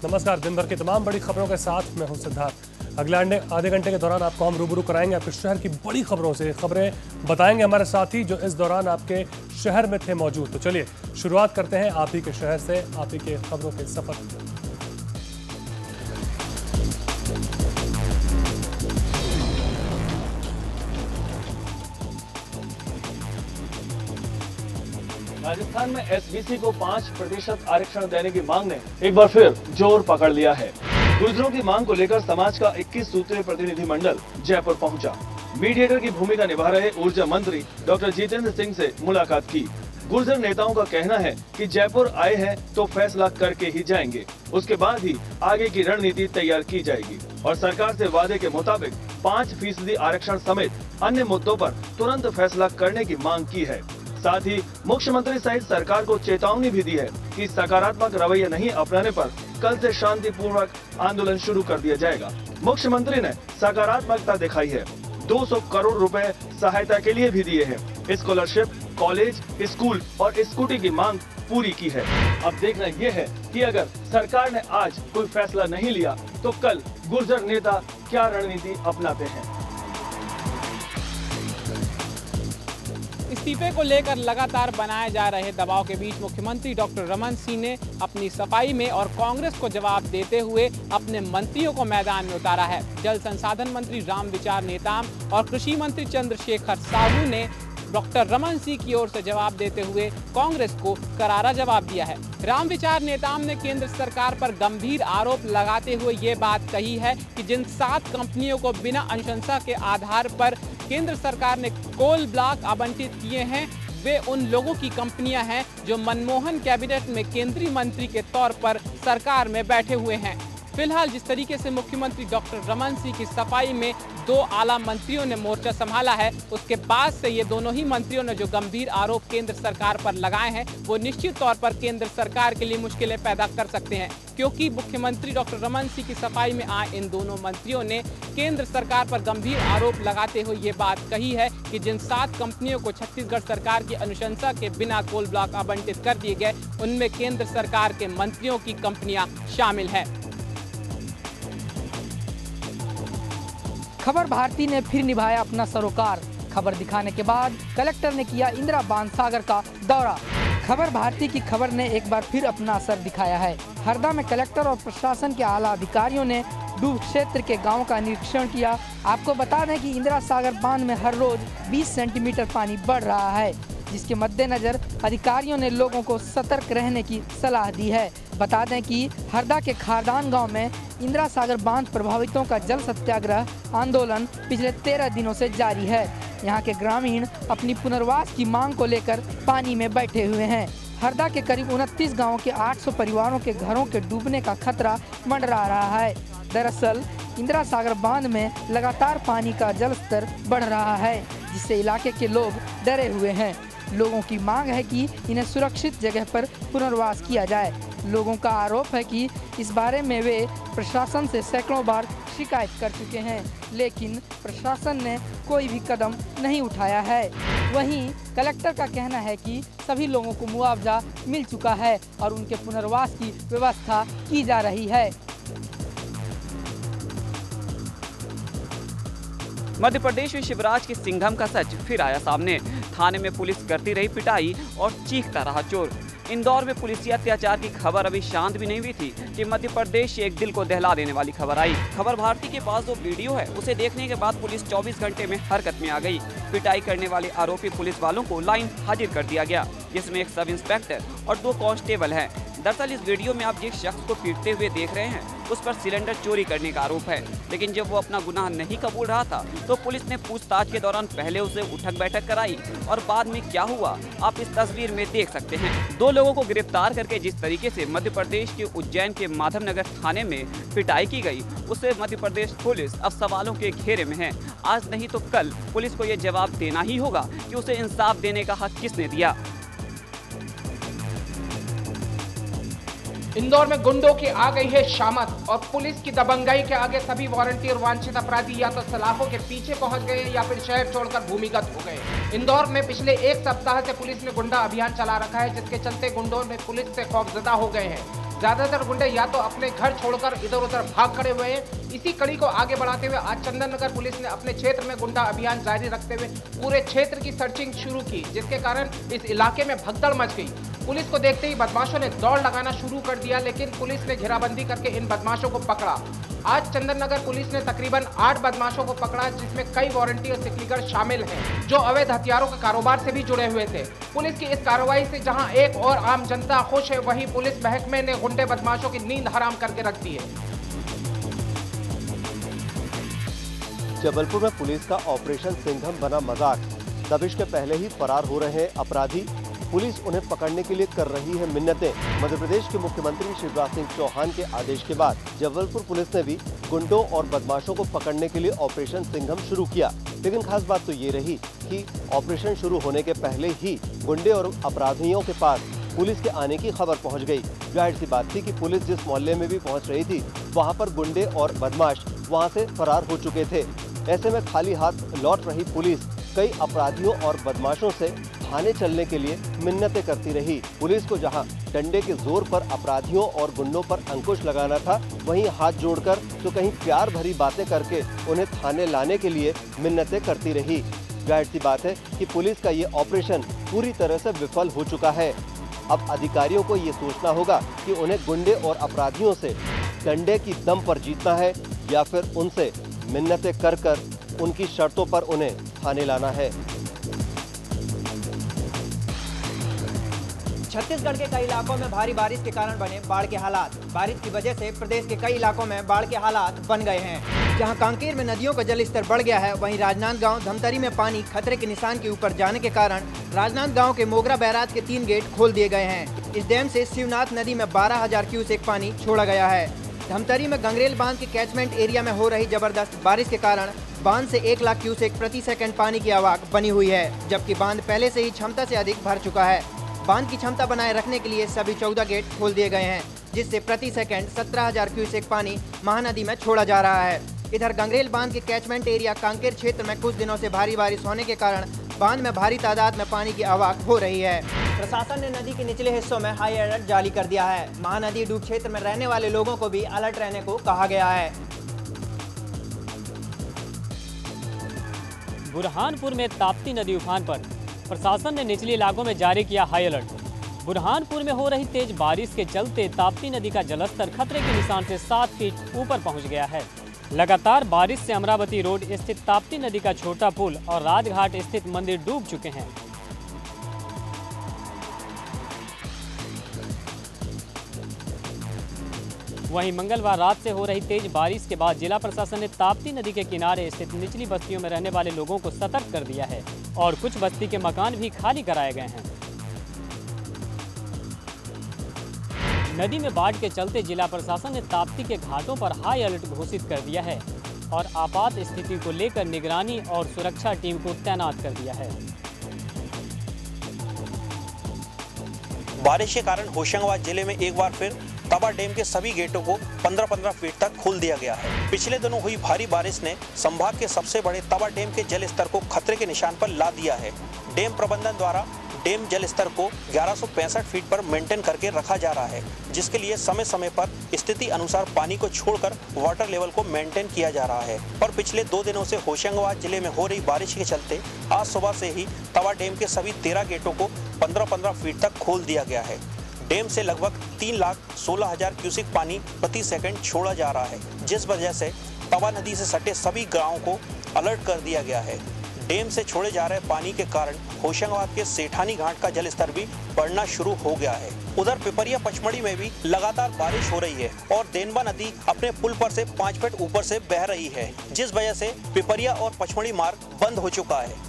नमस्कार। दिन भर की तमाम बड़ी खबरों के साथ मैं हूं सिद्धार्थ। अगले आधे घंटे के दौरान आपको हम रूबरू कराएंगे आपके शहर की बड़ी खबरों से। खबरें बताएंगे हमारे साथी जो इस दौरान आपके शहर में थे मौजूद। तो चलिए शुरुआत करते हैं आप ही के शहर से, आप ही के खबरों के सफर। राजस्थान में एसबीसी को 5% आरक्षण देने की मांग ने एक बार फिर जोर पकड़ लिया है। गुर्जरों की मांग को लेकर समाज का 21 सूत्रीय प्रतिनिधिमंडल जयपुर पहुंचा। मीडिएटर की भूमिका निभा रहे ऊर्जा मंत्री डॉक्टर जितेंद्र सिंह से मुलाकात की। गुर्जर नेताओं का कहना है कि जयपुर आए हैं तो फैसला करके ही जाएंगे, उसके बाद ही आगे की रणनीति तैयार की जाएगी और सरकार से वादे के मुताबिक 5% आरक्षण समेत अन्य मुद्दों पर तुरंत फैसला करने की मांग की है। साथ ही मुख्यमंत्री सहित सरकार को चेतावनी भी दी है कि सकारात्मक रवैया नहीं अपनाने पर कल से शांतिपूर्वक आंदोलन शुरू कर दिया जाएगा। मुख्यमंत्री ने सकारात्मकता दिखाई है, 200 करोड़ रुपए सहायता के लिए भी दिए हैं। स्कॉलरशिप, कॉलेज, स्कूल और स्कूटी की मांग पूरी की है। अब देखना ये है कि अगर सरकार ने आज कोई फैसला नहीं लिया तो कल गुर्जर नेता क्या रणनीति अपनाते हैं। इस्तीफे को लेकर लगातार बनाए जा रहे दबाव के बीच मुख्यमंत्री डॉक्टर रमन सिंह ने अपनी सफाई में और कांग्रेस को जवाब देते हुए अपने मंत्रियों को मैदान में उतारा है। जल संसाधन मंत्री रामविचार नेताम और कृषि मंत्री चंद्रशेखर साहू ने डॉक्टर रमन सिंह की ओर से जवाब देते हुए कांग्रेस को करारा जवाब दिया है। रामविचार नेताम ने केंद्र सरकार पर गंभीर आरोप लगाते हुए ये बात कही है कि जिन 7 कंपनियों को बिना अनुशंसा के आधार पर केंद्र सरकार ने कोल ब्लॉक आवंटित किए हैं, वे उन लोगों की कंपनियां हैं जो मनमोहन कैबिनेट में केंद्रीय मंत्री के तौर पर सरकार में बैठे हुए हैं। फिलहाल जिस तरीके से मुख्यमंत्री डॉक्टर रमन सिंह की सफाई में 2 आला मंत्रियों ने मोर्चा संभाला है, उसके बाद से ये दोनों ही मंत्रियों ने जो गंभीर आरोप केंद्र सरकार पर लगाए हैं वो निश्चित तौर पर केंद्र सरकार के लिए मुश्किलें पैदा कर सकते हैं, क्योंकि मुख्यमंत्री डॉक्टर रमन सिंह की सफाई में आए इन दोनों मंत्रियों ने केंद्र सरकार पर गंभीर आरोप लगाते हुए ये बात कही है कि जिन 7 कंपनियों को छत्तीसगढ़ सरकार की अनुशंसा के बिना कोल ब्लॉक आवंटित कर दिए गए उनमें केंद्र सरकार के मंत्रियों की कंपनियां शामिल है। खबर भारती ने फिर निभाया अपना सरोकार। खबर दिखाने के बाद कलेक्टर ने किया इंदिरा बांध सागर का दौरा। खबर भारती की खबर ने एक बार फिर अपना असर दिखाया है। हरदा में कलेक्टर और प्रशासन के आला अधिकारियों ने डूब क्षेत्र के गांव का निरीक्षण किया। आपको बता दें कि इंदिरा सागर बांध में हर रोज 20 सेंटीमीटर पानी बढ़ रहा है, जिसके मद्देनजर अधिकारियों ने लोगों को सतर्क रहने की सलाह दी है। बता दें कि हरदा के खारदान गांव में इंदिरा सागर बांध प्रभावितों का जल सत्याग्रह आंदोलन पिछले 13 दिनों से जारी है। यहां के ग्रामीण अपनी पुनर्वास की मांग को लेकर पानी में बैठे हुए हैं। हरदा के करीब 29 गाँव के 800 परिवारों के घरों के डूबने का खतरा मंडरा रहा है। दरअसल इंदिरा सागर बांध में लगातार पानी का जल स्तर बढ़ रहा है, जिससे इलाके के लोग डरे हुए हैं। लोगों की मांग है कि इन्हें सुरक्षित जगह पर पुनर्वास किया जाए। लोगों का आरोप है कि इस बारे में वे प्रशासन से सैकड़ों बार शिकायत कर चुके हैं, लेकिन प्रशासन ने कोई भी कदम नहीं उठाया है। वहीं कलेक्टर का कहना है कि सभी लोगों को मुआवजा मिल चुका है और उनके पुनर्वास की व्यवस्था की जा रही है। मध्य प्रदेश में शिवराज के सिंघम का सच फिर आया सामने। थाने में पुलिस करती रही पिटाई और चीखता रहा चोर। इंदौर में पुलिसिया अत्याचार की खबर अभी शांत भी नहीं हुई थी कि मध्य प्रदेश से एक दिल को दहला देने वाली खबर आई। खबर भारती के पास जो वीडियो है उसे देखने के बाद पुलिस 24 घंटे में हरकत में आ गई। पिटाई करने वाले आरोपी पुलिस वालों को लाइन हाजिर कर दिया गया, जिसमें एक सब इंस्पेक्टर और 2 कांस्टेबल हैं। दरअसल इस वीडियो में आप जिस शख्स को पीटते हुए देख रहे हैं उस पर सिलेंडर चोरी करने का आरोप है, लेकिन जब वो अपना गुनाह नहीं कबूल रहा था तो पुलिस ने पूछताछ के दौरान पहले उसे उठक बैठक कराई और बाद में क्या हुआ आप इस तस्वीर में देख सकते हैं। 2 लोगों को गिरफ्तार करके जिस तरीके से मध्य प्रदेश के उज्जैन के माधवनगर थाने में पिटाई की गई, उससे मध्य प्रदेश पुलिस अब सवालों के घेरे में है। आज नहीं तो कल पुलिस को ये जवाब देना ही होगा कि उसे इंसाफ देने का हक किसने दिया। इंदौर में गुंडों की आ गई है शामत और पुलिस की दबंगाई के आगे सभी वारंटी और वांछित अपराधी या तो सलाखों के पीछे पहुंच गए या फिर शहर छोड़कर भूमिगत हो गए। इंदौर में पिछले 1 सप्ताह से पुलिस ने गुंडा अभियान चला रखा है, जिसके चलते गुंडों में पुलिस से खौफजदा हो गए हैं। ज्यादातर गुंडे या तो अपने घर छोड़कर इधर उधर भाग खड़े हुए हैं। इसी कड़ी को आगे बढ़ाते हुए आज चंदन नगर पुलिस ने अपने क्षेत्र में गुंडा अभियान जारी रखते हुए पूरे क्षेत्र की सर्चिंग शुरू की, जिसके कारण इस इलाके में भगदड़ मच गई। पुलिस को देखते ही बदमाशों ने दौड़ लगाना शुरू कर दिया, लेकिन पुलिस ने घेराबंदी करके इन बदमाशों को पकड़ा। आज चंदन नगर पुलिस ने तकरीबन 8 बदमाशों को पकड़ा, जिसमें कई वारंटी और सिकलीगढ़ शामिल हैं, जो अवैध हथियारों के कारोबार से भी जुड़े हुए थे। पुलिस की इस कार्रवाई से जहां एक और आम जनता खुश है, वहीं पुलिस महकमे ने गुंडे बदमाशों की नींद हराम करके रख दी है। जबलपुर में पुलिस का ऑपरेशन सिंघम बना मजाक। दबिश के पहले ही फरार हो रहे अपराधी, पुलिस उन्हें पकड़ने के लिए कर रही है मिन्नतें। मध्य प्रदेश के मुख्यमंत्री शिवराज सिंह चौहान के आदेश के बाद जबलपुर पुलिस ने भी गुंडों और बदमाशों को पकड़ने के लिए ऑपरेशन सिंघम शुरू किया। लेकिन खास बात तो ये रही कि ऑपरेशन शुरू होने के पहले ही गुंडे और अपराधियों के पास पुलिस के आने की खबर पहुंच गई। जाहिर सी बात थी कि पुलिस जिस मोहल्ले में भी पहुंच रही थी, वहां पर गुंडे और बदमाश वहां से फरार हो चुके थे। ऐसे में खाली हाथ लौट रही पुलिस कई अपराधियों और बदमाशों से थाने चलने के लिए मिन्नतें करती रही। पुलिस को जहां डंडे के जोर पर अपराधियों और गुंडों पर अंकुश लगाना था, वहीं हाथ जोड़कर तो कहीं प्यार भरी बातें करके उन्हें थाने लाने के लिए मिन्नतें करती रही। जाहिर सी बात है कि पुलिस का ये ऑपरेशन पूरी तरह से विफल हो चुका है। अब अधिकारियों को ये सोचना होगा कि उन्हें गुंडे और अपराधियों से डंडे की दम पर जीतना है या फिर उनसे मिन्नतें कर कर उनकी शर्तों पर उन्हें थाने लाना है। छत्तीसगढ़ के कई इलाकों में भारी बारिश के कारण बने बाढ़ के हालात। बारिश की वजह से प्रदेश के कई इलाकों में बाढ़ के हालात बन गए हैं। जहां कांकेर में नदियों का जलस्तर बढ़ गया है, वहीं राजनांदगांव धमतरी में पानी खतरे के निशान के ऊपर जाने के कारण राजनांदगांव के मोगरा बैराज के 3 गेट खोल दिए गए हैं। इस डैम से शिवनाथ नदी में 12,000 क्यूसेक पानी छोड़ा गया है। धमतरी में गंगरेल बांध के कैचमेंट एरिया में हो रही जबरदस्त बारिश के कारण बांध से 1 लाख क्यूसेक प्रति सेकंड पानी की आवक बनी हुई है, जबकि बांध पहले से ही क्षमता से अधिक भर चुका है। बांध की क्षमता बनाए रखने के लिए सभी 14 गेट खोल दिए गए हैं, जिससे प्रति सेकंड 17,000 क्यूसेक पानी महानदी में छोड़ा जा रहा है। इधर गंगरेल बांध के कैचमेंट एरिया कांकेर क्षेत्र में कुछ दिनों से भारी बारिश होने के कारण बांध में भारी तादाद में पानी की आवक हो रही है। प्रशासन ने नदी के निचले हिस्सों में हाई अलर्ट जारी कर दिया है। महानदी डूब क्षेत्र में रहने वाले लोगों को भी अलर्ट रहने को कहा गया है। बुरहानपुर में ताप्ती नदी उफान पर, प्रशासन ने निचले इलाकों में जारी किया हाई अलर्ट। बुरहानपुर में हो रही तेज बारिश के चलते ताप्ती नदी का जलस्तर खतरे के निशान से 7 फीट ऊपर पहुंच गया है। लगातार बारिश से अमरावती रोड स्थित ताप्ती नदी का छोटा पुल और राजघाट स्थित मंदिर डूब चुके हैं। वहीं मंगलवार रात से हो रही तेज बारिश के बाद जिला प्रशासन ने ताप्ती नदी के किनारे स्थित निचली बस्तियों में रहने वाले लोगों को सतर्क कर दिया है और कुछ बस्ती के मकान भी खाली कराए गए हैं। नदी में बाढ़ के चलते जिला प्रशासन ने ताप्ती के घाटों पर हाई अलर्ट घोषित कर दिया है और आपात स्थिति को लेकर निगरानी और सुरक्षा टीम को तैनात कर दिया है। बारिश के कारण होशंगाबाद जिले में एक बार फिर तवा डैम के सभी गेटों को 15-15 फीट तक खोल दिया गया है। पिछले दिनों हुई भारी बारिश ने संभाग के सबसे बड़े तवा डैम के जल स्तर को खतरे के निशान पर ला दिया है। डैम प्रबंधन द्वारा डैम जल स्तर को 1165 फीट पर मेंटेन करके रखा जा रहा है, जिसके लिए समय समय पर स्थिति अनुसार पानी को छोड़कर वाटर लेवल को मेंटेन किया जा रहा है। और पिछले 2 दिनों से होशंगाबाद जिले में हो रही बारिश के चलते आज सुबह से ही तवा डैम के सभी 13 गेटों को 15-15 फीट तक खोल दिया गया है। डैम से लगभग 3,16,000 क्यूसेक पानी प्रति सेकंड छोड़ा जा रहा है, जिस वजह से तवा नदी से सटे सभी गांवों को अलर्ट कर दिया गया है। डैम से छोड़े जा रहे पानी के कारण होशंगाबाद के सेठानी घाट का जलस्तर भी बढ़ना शुरू हो गया है। उधर पिपरिया पचमढ़ी में भी लगातार बारिश हो रही है और देनबा नदी अपने पुल पर से 5 फीट ऊपर से बह रही है, जिस वजह से पिपरिया और पचमढ़ी मार्ग बंद हो चुका है।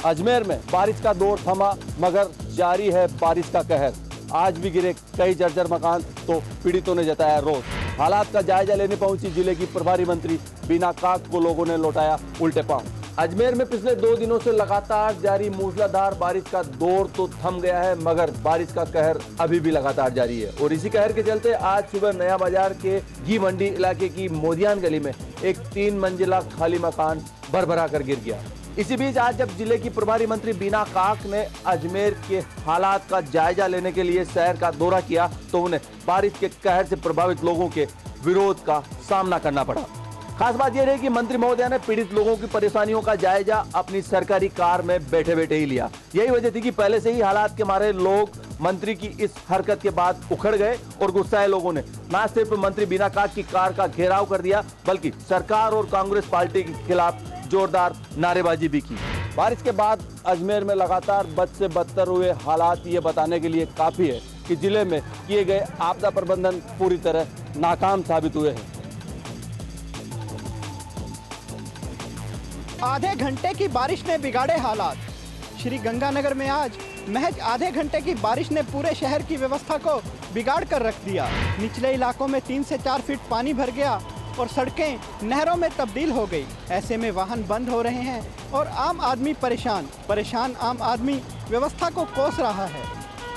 अजमेर में बारिश का दौर थमा, मगर जारी है बारिश का कहर। आज भी गिरे कई जर्जर मकान, तो पीड़ितों ने जताया रोष। हालात का जायजा लेने पहुंची जिले की प्रभारी मंत्री बीना काक को लोगों ने लौटाया उल्टे पांव। अजमेर में पिछले 2 दिनों से लगातार जारी मूसलाधार बारिश का दौर तो थम गया है, मगर बारिश का कहर अभी भी लगातार जारी है। और इसी कहर के चलते आज सुबह नया बाजार के घी मंडी इलाके की मोदियान गली में एक 3 मंजिला खाली मकान भरभरा कर गिर गया। इसी बीच आज जब जिले की प्रभारी मंत्री बीना काक ने अजमेर के हालात का जायजा लेने के लिए शहर का दौरा किया तो उन्हें बारिश के कहर से प्रभावित लोगों के विरोध का सामना करना पड़ा। खास बात यह रही कि मंत्री महोदय ने पीड़ित लोगों की परेशानियों का जायजा अपनी सरकारी कार में बैठे बैठे ही लिया। यही वजह थी कि पहले से ही हालात के मारे लोग मंत्री की इस हरकत के बाद उखड़ गए और गुस्साए लोगों ने न सिर्फ मंत्री बीना काक की कार का घेराव कर दिया बल्कि सरकार और कांग्रेस पार्टी के खिलाफ जोरदार नारेबाजी भी की। बारिश के बाद अजमेर में लगातार बद से बदतर हुए हालात ये बताने के लिए काफी है कि जिले में किए गए आपदा प्रबंधन पूरी तरह नाकाम साबित हुए हैं। आधे घंटे की बारिश ने बिगाड़े हालात। श्री गंगानगर में आज महज आधे घंटे की बारिश ने पूरे शहर की व्यवस्था को बिगाड़ कर रख दिया। निचले इलाकों में 3 से 4 फीट पानी भर गया और सड़कें नहरों में तब्दील हो गई। ऐसे में वाहन बंद हो रहे हैं और आम आदमी परेशान आम आदमी व्यवस्था को कोस रहा है।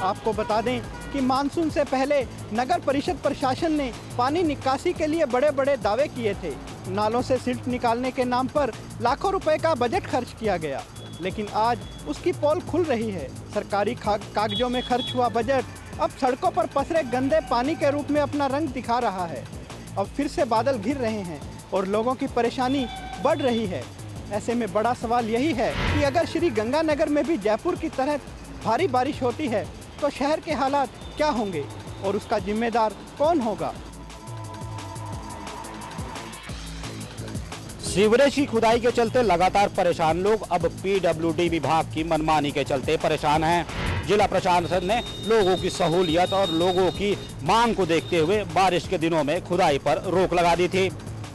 आपको बता दें कि मानसून से पहले नगर परिषद प्रशासन ने पानी निकासी के लिए बड़े बड़े दावे किए थे। नालों से सिल्ट निकालने के नाम पर लाखों रुपए का बजट खर्च किया गया, लेकिन आज उसकी पोल खुल रही है। सरकारी कागजों में खर्च हुआ बजट अब सड़कों पर पसरे गंदे पानी के रूप में अपना रंग दिखा रहा है। अब फिर से बादल घिर रहे हैं और लोगों की परेशानी बढ़ रही है। ऐसे में बड़ा सवाल यही है कि अगर श्री गंगानगर में भी जयपुर की तरह भारी बारिश होती है तो शहर के हालात क्या होंगे और उसका जिम्मेदार कौन होगा। सीवरेज की खुदाई के चलते लगातार परेशान लोग अब पीडब्ल्यूडी विभाग की मनमानी के चलते परेशान हैं। जिला प्रशासन ने लोगों की सहूलियत और लोगों की मांग को देखते हुए बारिश के दिनों में खुदाई पर रोक लगा दी थी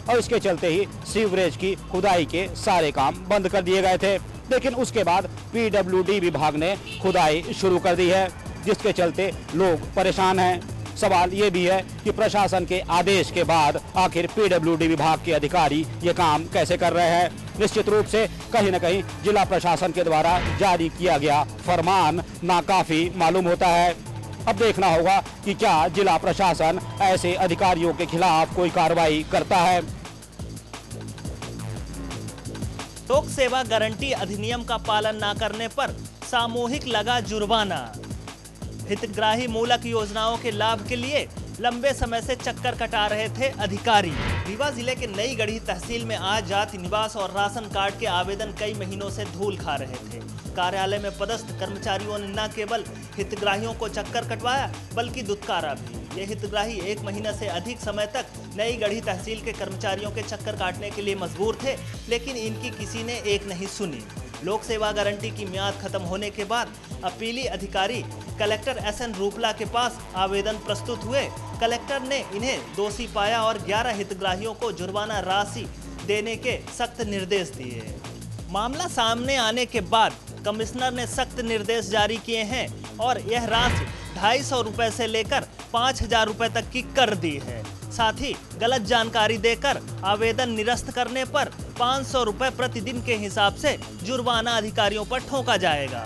और इसके चलते ही सीवरेज की खुदाई के सारे काम बंद कर दिए गए थे। लेकिन उसके बाद पीडब्ल्यूडी विभाग ने खुदाई शुरू कर दी है, जिसके चलते लोग परेशान हैं। सवाल ये भी है कि प्रशासन के आदेश के बाद आखिर पीडब्ल्यूडी विभाग के अधिकारी ये काम कैसे कर रहे हैं। निश्चित रूप से कहीं न कहीं जिला प्रशासन के द्वारा जारी किया गया फरमान नाकाफी मालूम होता है। अब देखना होगा कि क्या जिला प्रशासन ऐसे अधिकारियों के खिलाफ कोई कार्रवाई करता है। लोक सेवा गारंटी अधिनियम का पालन न करने पर सामूहिक लगा जुर्माना। हितग्राही मूलक योजनाओं के लाभ के लिए लंबे समय से चक्कर कटा रहे थे अधिकारी। रीवा जिले के नई गढ़ी तहसील में आज जाति निवास और राशन कार्ड के आवेदन कई महीनों से धूल खा रहे थे। कार्यालय में पदस्थ कर्मचारियों ने न केवल हितग्राहियों को चक्कर कटवाया बल्कि दुत्कारा भी। ये हितग्राही 1 महीने से अधिक समय तक नई गढ़ी तहसील के कर्मचारियों के चक्कर काटने के लिए मजबूर थे, लेकिन इनकी किसी ने एक नहीं सुनी। लोक सेवा गारंटी की म्याद खत्म होने के बाद अपीली अधिकारी कलेक्टर SN रूपला के पास आवेदन प्रस्तुत हुए। कलेक्टर ने इन्हें दोषी पाया और 11 हितग्राहियों को जुर्माना राशि देने के सख्त निर्देश दिए। मामला सामने आने के बाद कमिश्नर ने सख्त निर्देश जारी किए हैं और यह राशि 250 रुपए से लेकर 5000 रुपए तक की कर दी है। साथ ही गलत जानकारी देकर आवेदन निरस्त करने पर 500 रुपए प्रतिदिन के हिसाब से जुर्माना अधिकारियों पर ठोका जाएगा।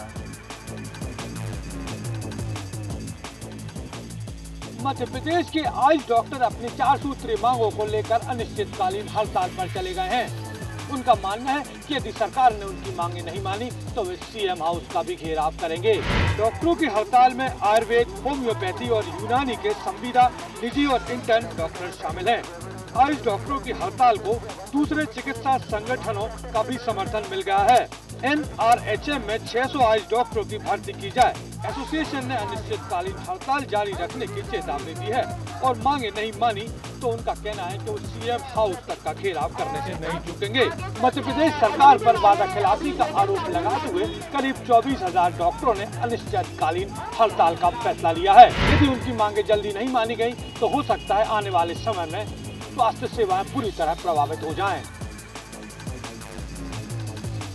मध्य प्रदेश के आयुष डॉक्टर अपनी 4 सूत्रीय मांगों को लेकर अनिश्चितकालीन हड़ताल पर चले गए हैं। उनका मानना है कि यदि सरकार ने उनकी मांगे नहीं मानी तो वे CM हाउस का भी घेराव करेंगे। डॉक्टरों की हड़ताल में आयुर्वेद, होम्योपैथी और यूनानी के संविदा, निजी और इंटर्न डॉक्टर शामिल हैं। आयुष डॉक्टरों की हड़ताल को दूसरे चिकित्सा संगठनों का भी समर्थन मिल गया है। NRHM में 600 आयुष डॉक्टरों की भर्ती की जाए। एसोसिएशन ने अनिश्चितकालीन हड़ताल जारी रखने की चेतावनी दी है और मांगे नहीं मानी तो उनका कहना है कि वो CM हाउस तक का घेराव करने से नहीं चूकेंगे। मध्य प्रदेश सरकार पर वादा खिलाफी का आरोप लगाते हुए करीब 24,000 डॉक्टरों ने अनिश्चितकालीन हड़ताल का फैसला लिया है। यदि उनकी मांगे जल्दी नहीं मानी गई तो हो सकता है आने वाले समय में स्वास्थ्य सेवाएं पूरी तरह प्रभावित हो जाएं।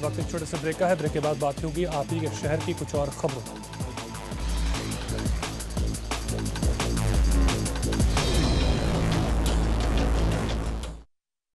वक्त एक छोटे से ब्रेक का है। ब्रेक के बाद बात होगी आप ही के शहर की कुछ और खबरों।